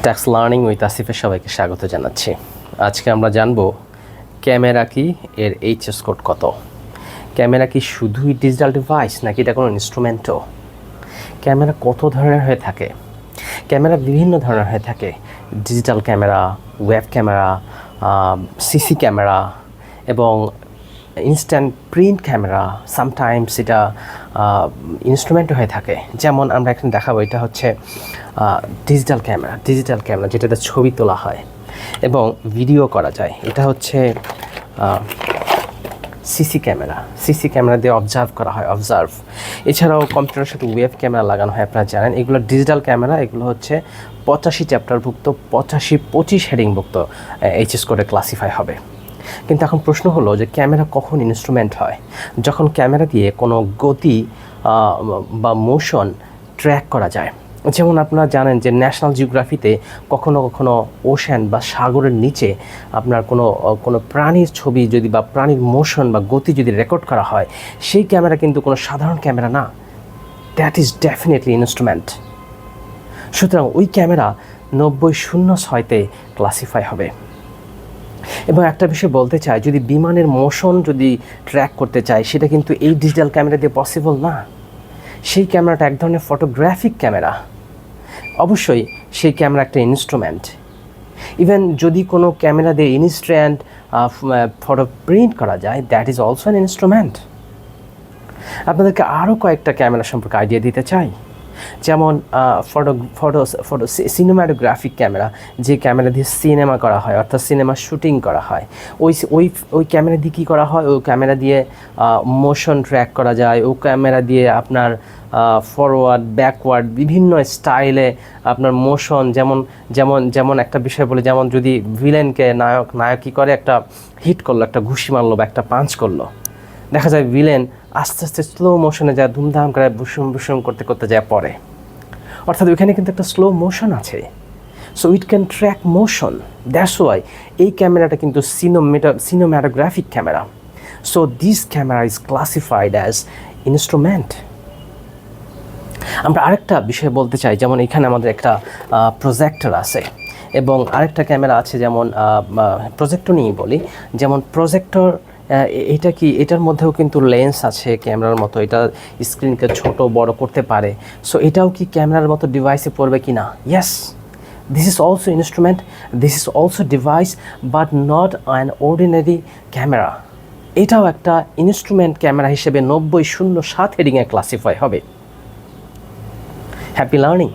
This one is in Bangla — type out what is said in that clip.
ট্যাক্স লার্নিং উইথ আসিফের সবাইকে স্বাগত জানাচ্ছি। আজকে আমরা জানব ক্যামেরা কি, এর এইচএস কোড কত। ক্যামেরা কি শুধুই ডিজিটাল ডিভাইস নাকি এটা কোনো ইনস্ট্রুমেন্টও? ক্যামেরা কত ধরনের হয়ে থাকে? ক্যামেরা বিভিন্ন ধরনের হয়ে থাকে, digital camera, web camera, CC camera এবং ইনস্ট্যান্ট প্রিন্ট ক্যামেরা। সামটাইমস এটা ইনস্ট্রুমেন্টও হয়ে থাকে। যেমন আমরা এখানে দেখাবো, এটা হচ্ছে ডিজিটাল ক্যামেরা যেটাতে ছবি তোলা হয় এবং ভিডিও করা যায়। এটা হচ্ছে সিসি ক্যামেরা দিয়ে অবজার্ভ করা হয়। এছাড়াও কম্পিউটারের সাথে ওয়েব ক্যামেরা লাগানো হয়, আপনারা জানেন। এগুলো ডিজিটাল ক্যামেরা, এগুলো হচ্ছে 85 চ্যাপ্টারভুক্ত, 25 হেডিংভুক্ত এইচএস কোডে ক্লাসিফাই হবে। কিন্তু এখন প্রশ্ন হলো যে ক্যামেরা কখন ইনস্ট্রুমেন্ট হয়? যখন ক্যামেরা দিয়ে কোনো গতি বা মোশন ট্র্যাক করা যায়। যেমন আপনারা জানেন যে ন্যাশনাল জিওগ্রাফিতে কখনো কখনো ওশান বা সাগরের নিচে আপনার কোনো প্রাণীর ছবি যদি বা প্রাণীর মোশন বা গতি যদি রেকর্ড করা হয়, সেই ক্যামেরা কিন্তু কোনো সাধারণ ক্যামেরা না, দ্যাট ইজ ডেফিনেটলি ইনস্ট্রুমেন্ট। সুতরাং ওই ক্যামেরা 9006-তে ক্লাসিফাই হবে। এবং একটা বিষয় বলতে চাই, যদি বিমানের মোশন যদি ট্র্যাক করতে চাই, সেটা কিন্তু এই ডিজিটাল ক্যামেরা দিয়ে পসিবল না। সেই ক্যামেরাটা এক ধরনের ফটোগ্রাফিক ক্যামেরা। অবশ্যই সেই ক্যামেরা একটা ইনস্ট্রুমেন্ট। ইভেন যদি কোনো ক্যামেরা দিয়ে ইনস্ট্যান্ট ফটো প্রিন্ট করা যায়, that is also an instrument. আপনাদেরকে আরও কয়েকটা ক্যামেরা সম্পর্কে আইডিয়া দিতে চাই। যেমন ফটো সিনেমাটোগ্রাফিক ক্যামেরা, যে ক্যামেরা দিয়ে সিনেমা করা হয়, অর্থাৎ সিনেমা শুটিং করা হয়। ওই ক্যামেরা দিয়ে কী করা হয়? ওই ক্যামেরা দিয়ে মোশন ট্র্যাক করা যায়। ওই ক্যামেরা দিয়ে আপনার ফরওয়ার্ড, ব্যাকওয়ার্ড বিভিন্ন স্টাইলে আপনার মোশন, যেমন একটা বিষয় বলে, যেমন যদি ভিলেনকে নায়ক কী করে, একটা হিট করলো, একটা ঘুষি মারলো বা একটা পাঞ্চ করলো, দেখা যায় ভিলেন আস্তে আস্তে স্লো মোশনে যায়, ধুমধাম করে বুসুম করতে করতে যায় পরে। অর্থাৎ ওইখানে কিন্তু একটা স্লো মোশন আছে। So it can track motion, that's why এই ক্যামেরাটা কিন্তু cinematographic camera. So this camera is classified as instrument. আমরা আরেকটা বিষয় বলতে চাই, যেমন এখানে আমাদের একটা প্রজেক্টর আছে এবং আরেকটা ক্যামেরা আছে, যেমন প্রজেক্টর নিয়েই বলি। যেমন প্রজেক্টর, এটা কি, এটার মধ্যেও কিন্তু লেন্স আছে ক্যামেরার মতো, এটা স্ক্রিনকে ছোট বড় করতে পারে। সো এটাও কি ক্যামেরার মতো ডিভাইসে পড়বে কি না? Yes, this is also instrument, this is also device, but not an ordinary camera. এটাও একটা ইনস্ট্রুমেন্ট ক্যামেরা হিসেবে 9007 হেডিংয়ে ক্লাসিফাই হবে। Happy learning.